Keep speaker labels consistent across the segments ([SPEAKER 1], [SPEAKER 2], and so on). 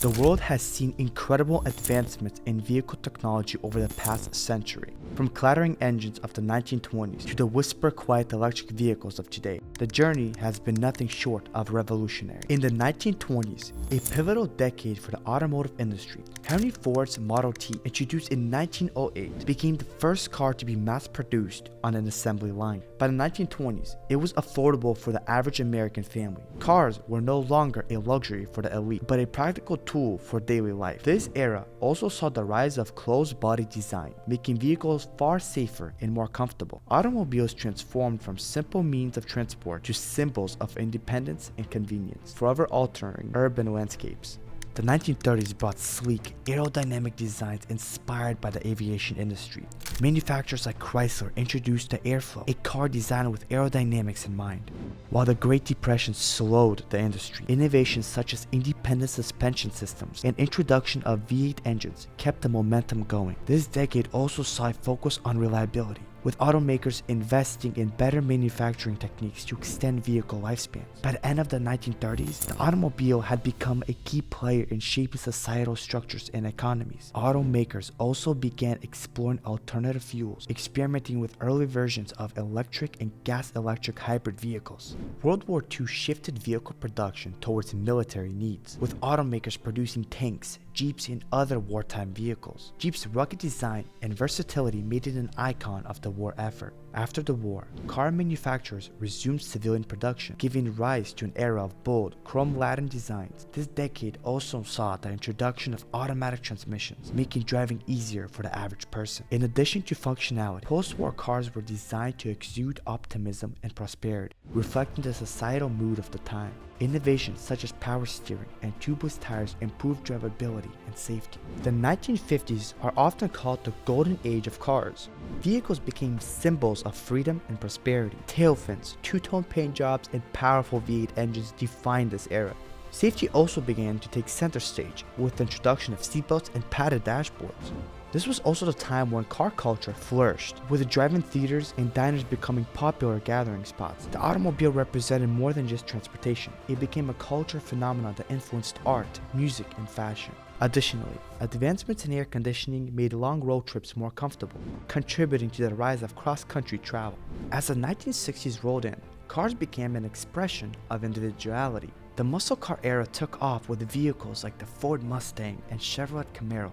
[SPEAKER 1] The world has seen incredible advancements in vehicle technology over the past century. From clattering engines of the 1920s to the whisper-quiet electric vehicles of today, the journey has been nothing short of revolutionary. In the 1920s, a pivotal decade for the automotive industry, Henry Ford's Model T, introduced in 1908, became the first car to be mass-produced on an assembly line. By the 1920s, it was affordable for the average American family. Cars were no longer a luxury for the elite, but a practical tool for daily life. This era also saw the rise of closed-body design, making vehicles far safer and more comfortable. Automobiles transformed from simple means of transport to symbols of independence and convenience, forever altering urban landscapes. The 1930s brought sleek, aerodynamic designs inspired by the aviation industry. Manufacturers like Chrysler introduced the Airflow, a car designed with aerodynamics in mind. While the Great Depression slowed the industry, innovations such as independent suspension systems and introduction of V8 engines kept the momentum going. This decade also saw a focus on reliability, with automakers investing in better manufacturing techniques to extend vehicle lifespans. By the end of the 1930s, the automobile had become a key player in shaping societal structures and economies. Automakers also began exploring alternative fuels, experimenting with early versions of electric and gas-electric hybrid vehicles. World War II shifted vehicle production towards military needs, with automakers producing tanks, Jeeps, and other wartime vehicles. Jeep's rugged design and versatility made it an icon of the war effort. After the war, car manufacturers resumed civilian production, giving rise to an era of bold, chrome-laden designs. This decade also saw the introduction of automatic transmissions, making driving easier for the average person. In addition to functionality, post-war cars were designed to exude optimism and prosperity, reflecting the societal mood of the time. Innovations such as power steering and tubeless tires improved drivability and safety. The 1950s are often called the golden age of cars. Vehicles became symbols of freedom and prosperity. Tail fins, two-tone paint jobs, and powerful V8 engines defined this era. Safety also began to take center stage with the introduction of seatbelts and padded dashboards. This was also the time when car culture flourished, with drive-in theaters and diners becoming popular gathering spots. The automobile represented more than just transportation. It became a culture phenomenon that influenced art, music, and fashion. Additionally, advancements in air conditioning made long road trips more comfortable, contributing to the rise of cross-country travel. As the 1960s rolled in, cars became an expression of individuality. The muscle car era took off with vehicles like the Ford Mustang and Chevrolet Camaro,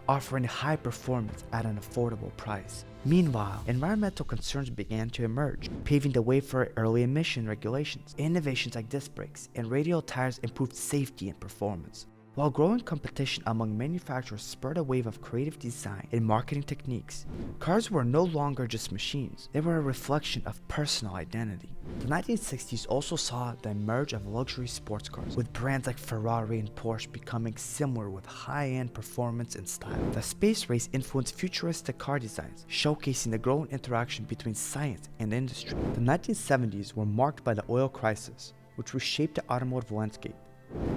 [SPEAKER 1] offering high performance at an affordable price. Meanwhile, environmental concerns began to emerge, paving the way for early emission regulations. Innovations like disc brakes and radial tires improved safety and performance. While growing competition among manufacturers spurred a wave of creative design and marketing techniques, cars were no longer just machines. They were a reflection of personal identity. The 1960s also saw the emerge of luxury sports cars, with brands like Ferrari and Porsche becoming similar with high-end performance and style. The space race influenced futuristic car designs, showcasing the growing interaction between science and industry. The 1970s were marked by the oil crisis, which reshaped the automotive landscape.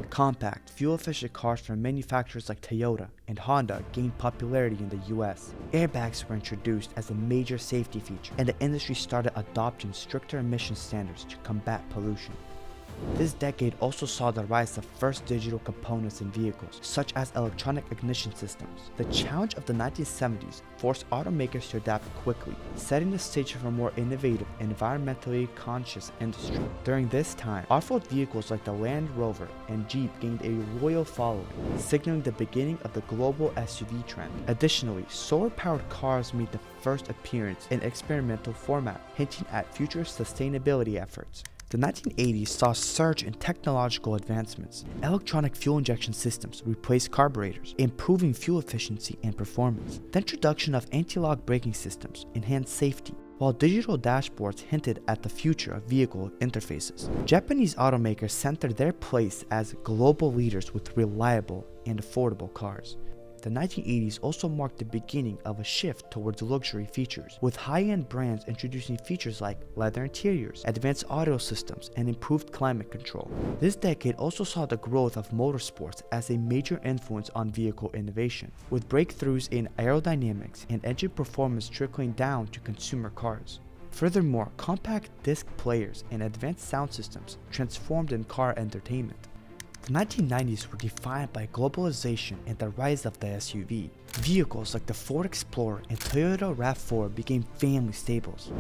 [SPEAKER 1] Compact, fuel-efficient cars from manufacturers like Toyota and Honda gained popularity in the US. Airbags were introduced as a major safety feature, and the industry started adopting stricter emission standards to combat pollution. This decade also saw the rise of first digital components in vehicles, such as electronic ignition systems. The challenge of the 1970s forced automakers to adapt quickly, setting the stage for a more innovative, environmentally conscious industry. During this time, off-road vehicles like the Land Rover and Jeep gained a loyal following, signaling the beginning of the global SUV trend. Additionally, solar-powered cars made the first appearance in experimental format, hinting at future sustainability efforts. The 1980s saw a surge in technological advancements. Electronic fuel injection systems replaced carburetors, improving fuel efficiency and performance. The introduction of anti-lock braking systems enhanced safety, while digital dashboards hinted at the future of vehicle interfaces. Japanese automakers centered their place as global leaders with reliable and affordable cars. The 1980s also marked the beginning of a shift towards luxury features, with high-end brands introducing features like leather interiors, advanced audio systems, and improved climate control. This decade also saw the growth of motorsports as a major influence on vehicle innovation, with breakthroughs in aerodynamics and engine performance trickling down to consumer cars. Furthermore, compact disc players and advanced sound systems transformed in car entertainment. The 1990s were defined by globalization and the rise of the SUV. Vehicles like the Ford Explorer and Toyota RAV4 became family staples.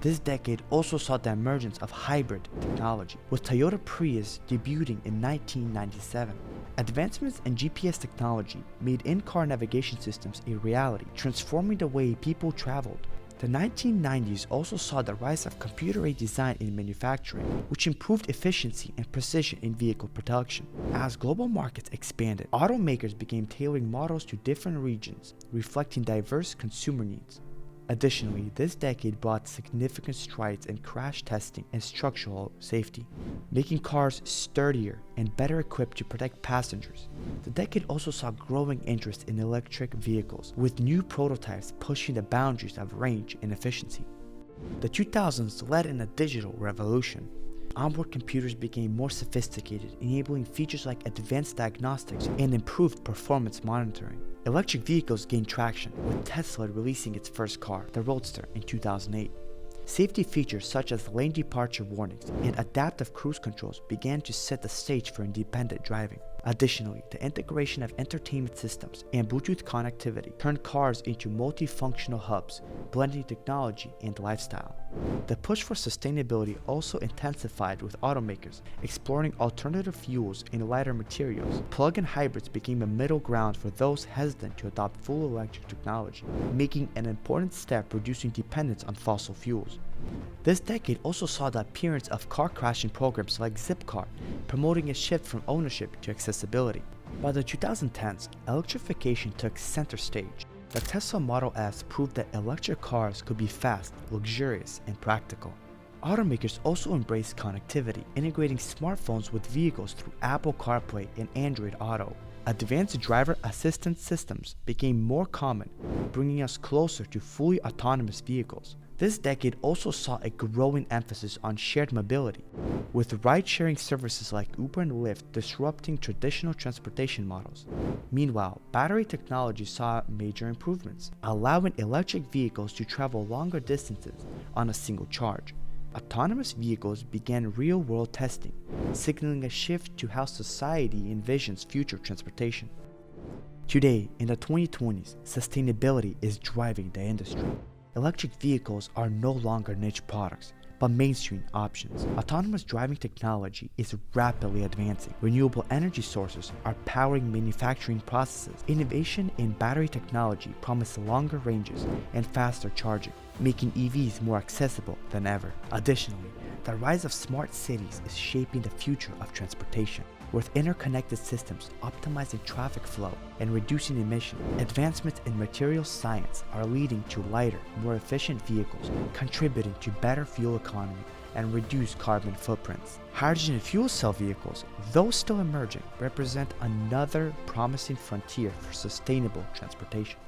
[SPEAKER 1] This decade also saw the emergence of hybrid technology, with Toyota Prius debuting in 1997. Advancements in GPS technology made in-car navigation systems a reality, transforming the way people traveled. The 1990s also saw the rise of computer-aided design in manufacturing, which improved efficiency and precision in vehicle production. As global markets expanded, automakers began tailoring models to different regions, reflecting diverse consumer needs. Additionally, this decade brought significant strides in crash testing and structural safety, making cars sturdier and better equipped to protect passengers. The decade also saw growing interest in electric vehicles, with new prototypes pushing the boundaries of range and efficiency. The 2000s led in a digital revolution. Onboard computers became more sophisticated, enabling features like advanced diagnostics and improved performance monitoring. Electric vehicles gained traction, with Tesla releasing its first car, the Roadster, in 2008. Safety features such as lane departure warnings and adaptive cruise controls began to set the stage for independent driving. Additionally, the integration of entertainment systems and Bluetooth connectivity turned cars into multifunctional hubs, blending technology and lifestyle. The push for sustainability also intensified, with automakers exploring alternative fuels and lighter materials. Plug-in hybrids became a middle ground for those hesitant to adopt full electric technology, making an important step reducing dependence on fossil fuels. This decade also saw the appearance of car crashing programs like Zipcar, promoting a shift from ownership to accessibility. By the 2010s, electrification took center stage. The Tesla Model S proved that electric cars could be fast, luxurious, and practical. Automakers also embraced connectivity, integrating smartphones with vehicles through Apple CarPlay and Android Auto. Advanced driver assistance systems became more common, bringing us closer to fully autonomous vehicles. This decade also saw a growing emphasis on shared mobility, with ride-sharing services like Uber and Lyft disrupting traditional transportation models. Meanwhile, battery technology saw major improvements, allowing electric vehicles to travel longer distances on a single charge. Autonomous vehicles began real-world testing, signaling a shift to how society envisions future transportation. Today, in the 2020s, sustainability is driving the industry. Electric vehicles are no longer niche products, but mainstream options. Autonomous driving technology is rapidly advancing. Renewable energy sources are powering manufacturing processes. Innovation in battery technology promises longer ranges and faster charging, making EVs more accessible than ever. Additionally, the rise of smart cities is shaping the future of transportation, with interconnected systems optimizing traffic flow and reducing emissions. Advancements in materials science are leading to lighter, more efficient vehicles, contributing to better fuel economy and reduced carbon footprints. Hydrogen fuel cell vehicles, though still emerging, represent another promising frontier for sustainable transportation.